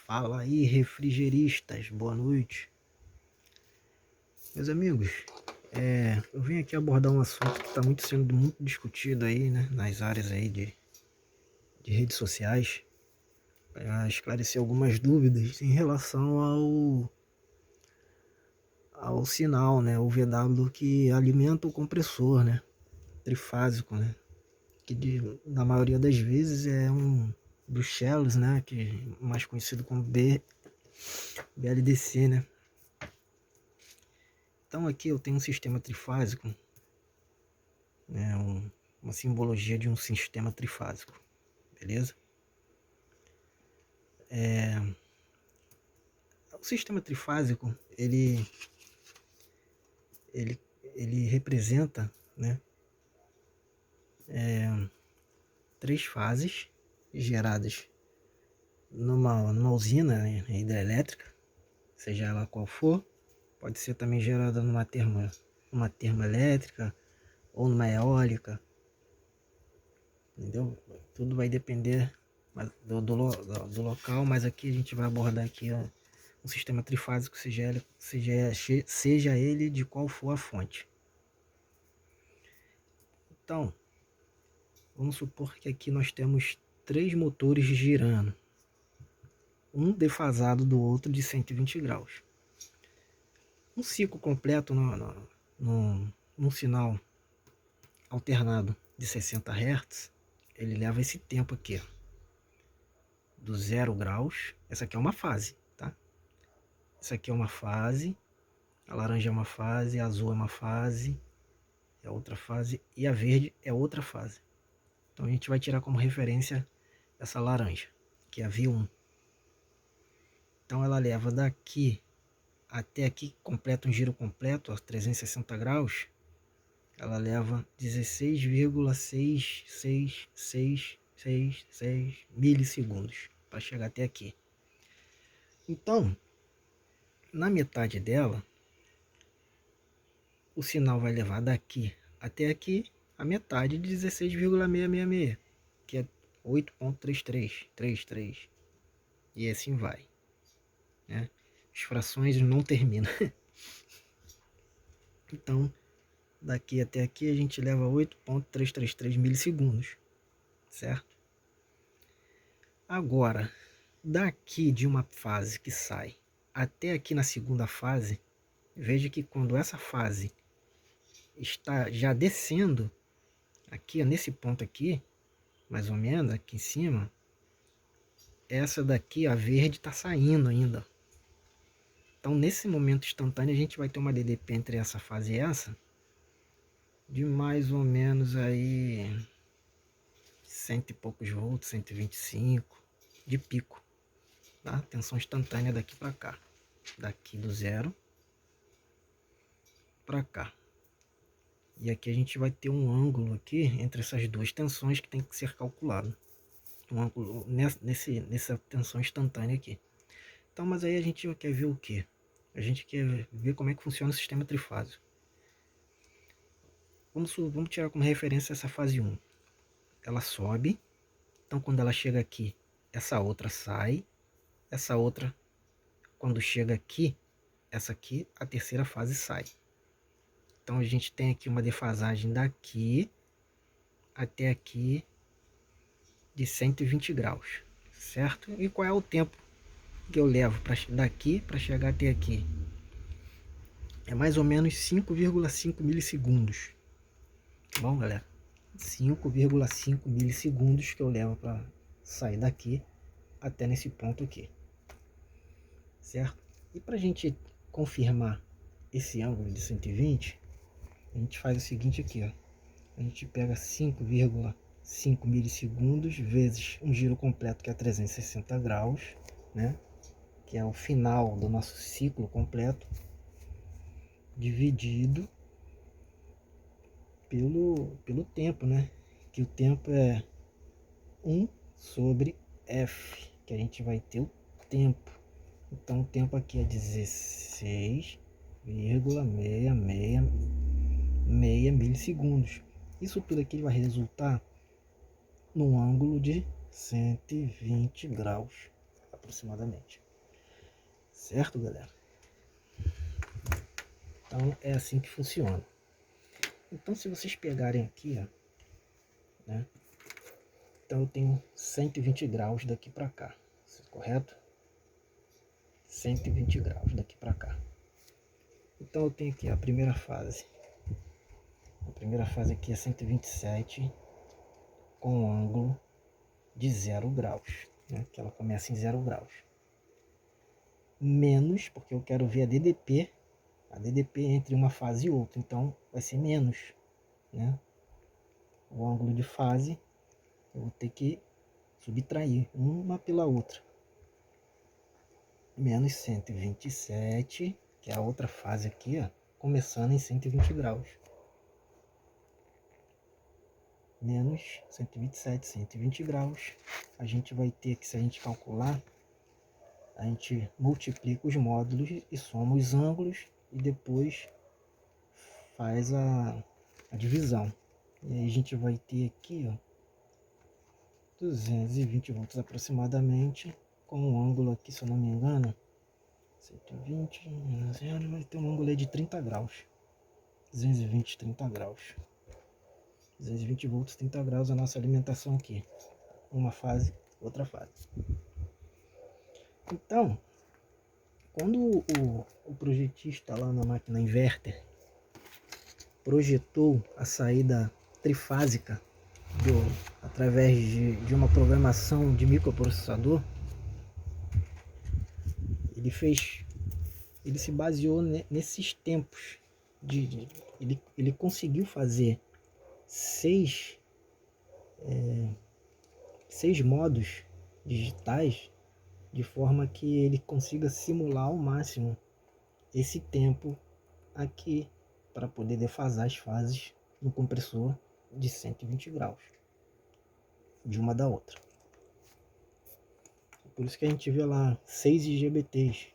Fala aí, refrigeristas, boa noite. Meus amigos, eu vim aqui abordar um assunto que está sendo muito discutido aí, né, nas áreas aí de redes sociais, para esclarecer algumas dúvidas em relação ao sinal, né, o VW que alimenta o compressor, né, trifásico, né, que na maioria das vezes é um Bruxelas, né, que é mais conhecido como BLDC, né. Então aqui eu tenho um sistema trifásico, né, uma simbologia de um sistema trifásico, beleza? O sistema trifásico, ele representa, né, três fases geradas numa usina, né, hidrelétrica, seja ela qual for. Pode ser também gerada numa termoelétrica ou numa eólica, entendeu? Tudo vai depender do local, mas aqui a gente vai abordar aqui um sistema trifásico, seja ele de qual for a fonte. Então, vamos supor que aqui nós temos três motores girando, um defasado do outro de 120 graus. Um ciclo completo num sinal alternado de 60 Hz, ele leva esse tempo aqui, do 0 graus. Essa aqui é uma fase, tá? Essa aqui é uma fase, a laranja é uma fase, a azul é uma fase, é outra fase, e a verde é outra fase. Então a gente vai tirar como referência essa laranja, que é a V1. Então ela leva daqui até aqui, completa um giro completo, a 360 graus, ela leva 16,666666 milissegundos para chegar até aqui. Então, na metade dela, o sinal vai levar daqui até aqui a metade de 16,666, que é 8,3333, e assim vai, né? As frações não terminam. Então, daqui até aqui a gente leva 8,333 milissegundos, certo? Agora, daqui de uma fase que sai até aqui na segunda fase, veja que quando essa fase está já descendo, aqui nesse ponto aqui, mais ou menos aqui em cima, essa daqui, a verde, está saindo ainda. Então nesse momento instantâneo a gente vai ter uma DDP entre essa fase e essa de mais ou menos aí 100 e poucos volts, 125 de pico, tá? Tensão instantânea daqui para cá, daqui do zero para cá. E aqui a gente vai ter um ângulo aqui entre essas duas tensões que tem que ser calculado, um ângulo nessa tensão instantânea aqui. Então, mas aí a gente quer ver o que? A gente quer ver como é que funciona o sistema trifásico. Vamos tirar como referência essa fase 1. Ela sobe, então quando ela chega aqui, essa outra sai, essa outra, quando chega aqui, essa aqui, a terceira fase sai. Então a gente tem aqui uma defasagem daqui até aqui de 120 graus, certo? E qual é o tempo que eu levo daqui para chegar até aqui? É mais ou menos 5,5 milissegundos. Tá bom, galera? 5,5 milissegundos que eu levo para sair daqui até nesse ponto aqui, certo? E para a gente confirmar esse ângulo de 120, a gente faz o seguinte aqui, ó. A gente pega 5,5 milissegundos vezes um giro completo, que é 360 graus, né? Que é o final do nosso ciclo completo, dividido pelo tempo, né? Que o tempo é 1 sobre F, que a gente vai ter o tempo. Então o tempo aqui é 16,666 milissegundos. Isso tudo aqui vai resultar num ângulo de 120 graus aproximadamente. Certo, galera? Então é assim que funciona. Então se vocês pegarem aqui, ó, né? Então eu tenho 120 graus daqui para cá, correto? 120 graus daqui para cá. Então eu tenho aqui a primeira fase. A primeira fase aqui é 127 com um ângulo de 0 graus, né? Que ela começa em 0 graus. Menos, porque eu quero ver a DDP entre uma fase e outra, então vai ser menos, né? O ângulo de fase eu vou ter que subtrair uma pela outra. Menos 127, que é a outra fase aqui, ó, começando em 120 graus. Menos 127, 120 graus. A gente vai ter que, se a gente calcular, a gente multiplica os módulos e soma os ângulos e depois faz a divisão. E aí a gente vai ter aqui, ó, 220 volts aproximadamente, com um ângulo aqui, se eu não me engano, 120 menos 0, vai ter um ângulo aí de 30 graus. 220, 30 graus. 220 volts, 30 graus a nossa alimentação aqui. Uma fase, outra fase. Então, quando o projetista lá na máquina inverter projetou a saída trifásica através de uma programação de microprocessador, ele se baseou nesses tempos. Ele conseguiu fazer seis modos digitais de forma que ele consiga simular ao máximo esse tempo aqui para poder defasar as fases no compressor de 120 graus de uma da outra. Por isso que a gente vê lá 6 IGBTs.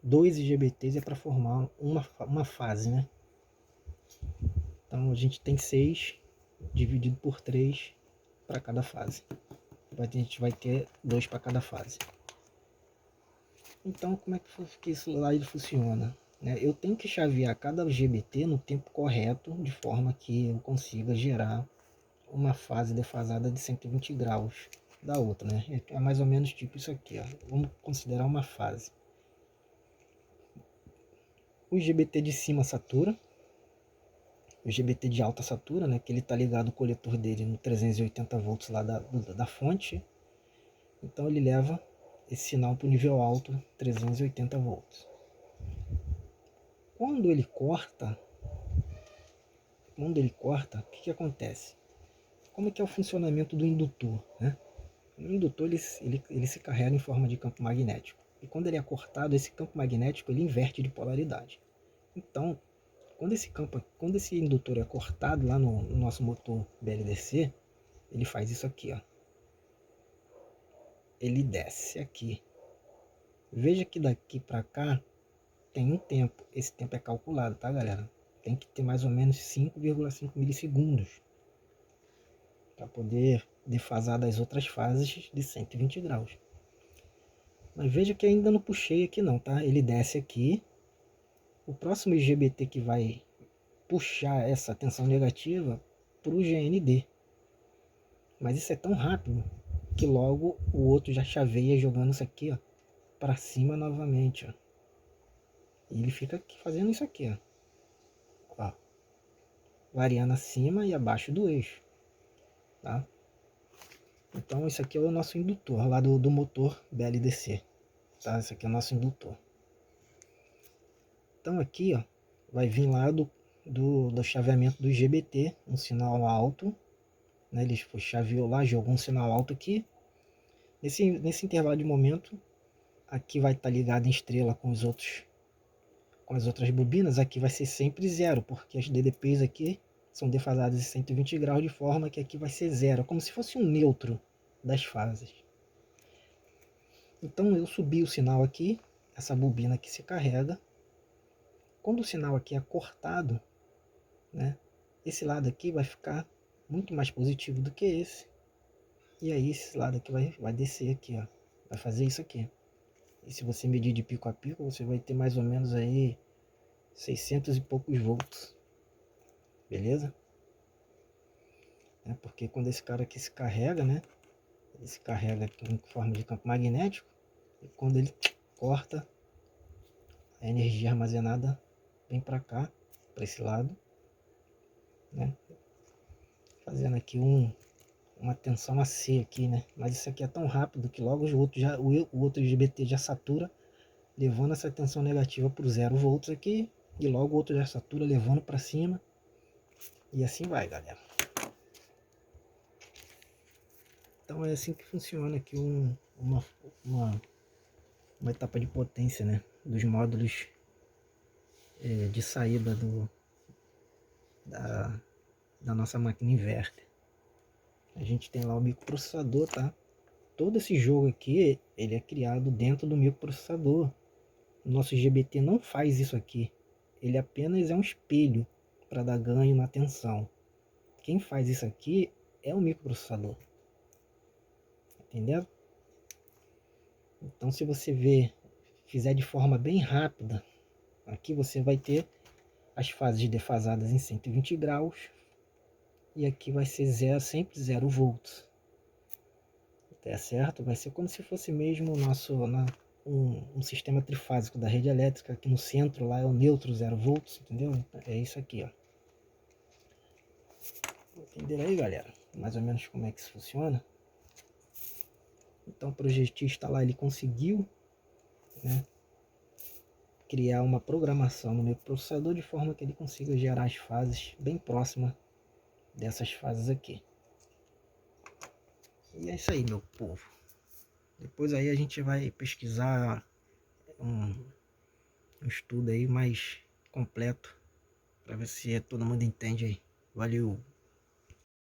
2 IGBTs é para formar uma fase, né? Então a gente tem 6 dividido por 3 para cada fase. A gente vai ter 2 para cada fase. Então como é que isso lá funciona? Eu tenho que chavear cada GBT no tempo correto, de forma que eu consiga gerar uma fase defasada de 120 graus da outra, né? É mais ou menos tipo isso aqui, ó. Vamos considerar uma fase. O GBT de cima satura, o GBT de alta satura, né? Que ele tá ligado o coletor dele no 380 volts lá da fonte. Então ele leva esse sinal para o nível alto, 380 volts. Quando ele corta, o que acontece? Como é que é o funcionamento do indutor, né? O indutor ele se carrega em forma de campo magnético. E quando ele é cortado, esse campo magnético ele inverte de polaridade. Então, quando esse indutor é cortado lá no nosso motor BLDC, ele faz isso aqui, ó. Ele desce aqui. Veja que daqui para cá tem um tempo. Esse tempo é calculado, tá, galera? Tem que ter mais ou menos 5,5 milissegundos para poder defasar das outras fases de 120 graus. Mas veja que ainda não puxei aqui não, tá? Ele desce aqui. O próximo IGBT que vai puxar essa tensão negativa para o GND. Mas isso é tão rápido que logo o outro já chaveia jogando isso aqui, ó, para cima novamente, ó. E ele fica aqui fazendo isso aqui, ó, variando acima e abaixo do eixo, tá? Então isso aqui é o nosso indutor lá do motor BLDC, tá? Esse aqui é o nosso indutor. Então aqui, ó, vai vir lá do chaveamento do IGBT, um sinal alto, né? Ele chaveou lá, jogou um sinal alto aqui. Nesse intervalo de momento, aqui vai estar ligado em estrela com as outras bobinas. Aqui vai ser sempre zero, porque as DDPs aqui são defasadas em 120 graus, de forma que aqui vai ser zero, como se fosse um neutro das fases. Então eu subi o sinal aqui, essa bobina aqui se carrega. Quando o sinal aqui é cortado, né, esse lado aqui vai ficar muito mais positivo do que esse. E aí esse lado aqui vai descer aqui, ó, vai fazer isso aqui. E se você medir de pico a pico, você vai ter mais ou menos aí 600 e poucos volts. Beleza? Porque quando esse cara aqui se carrega, né? Ele se carrega aqui em forma de campo magnético. E quando ele corta, a energia armazenada vem para cá, para esse lado, né? Fazendo aqui uma tensão AC aqui, né? Mas isso aqui é tão rápido que logo o outro IGBT já satura, levando essa tensão negativa para 0 volts aqui, e logo o outro já satura, levando para cima, e assim vai, galera. Então é assim que funciona aqui uma etapa de potência, né? Dos módulos de saída da nossa máquina inverter. A gente tem lá o microprocessador, tá? Todo esse jogo aqui, ele é criado dentro do microprocessador. O nosso GBT não faz isso aqui. Ele apenas é um espelho para dar ganho na tensão. Quem faz isso aqui é o microprocessador. Entendeu? Então, se você fizer de forma bem rápida, aqui você vai ter as fases defasadas em 120 graus. E aqui vai ser sempre 0 volts. Tá certo? Vai ser como se fosse mesmo um sistema trifásico da rede elétrica. Aqui no centro lá é o neutro 0 volts, entendeu? É isso aqui, ó. Entenderam aí, galera? Mais ou menos como é que isso funciona? Então o projetista lá, ele conseguiu, né, criar uma programação no meu processador de forma que ele consiga gerar as fases bem próximas dessas fases aqui. E é isso aí, meu povo. Depois aí a gente vai pesquisar um estudo aí mais completo para ver se todo mundo entende aí. Valeu!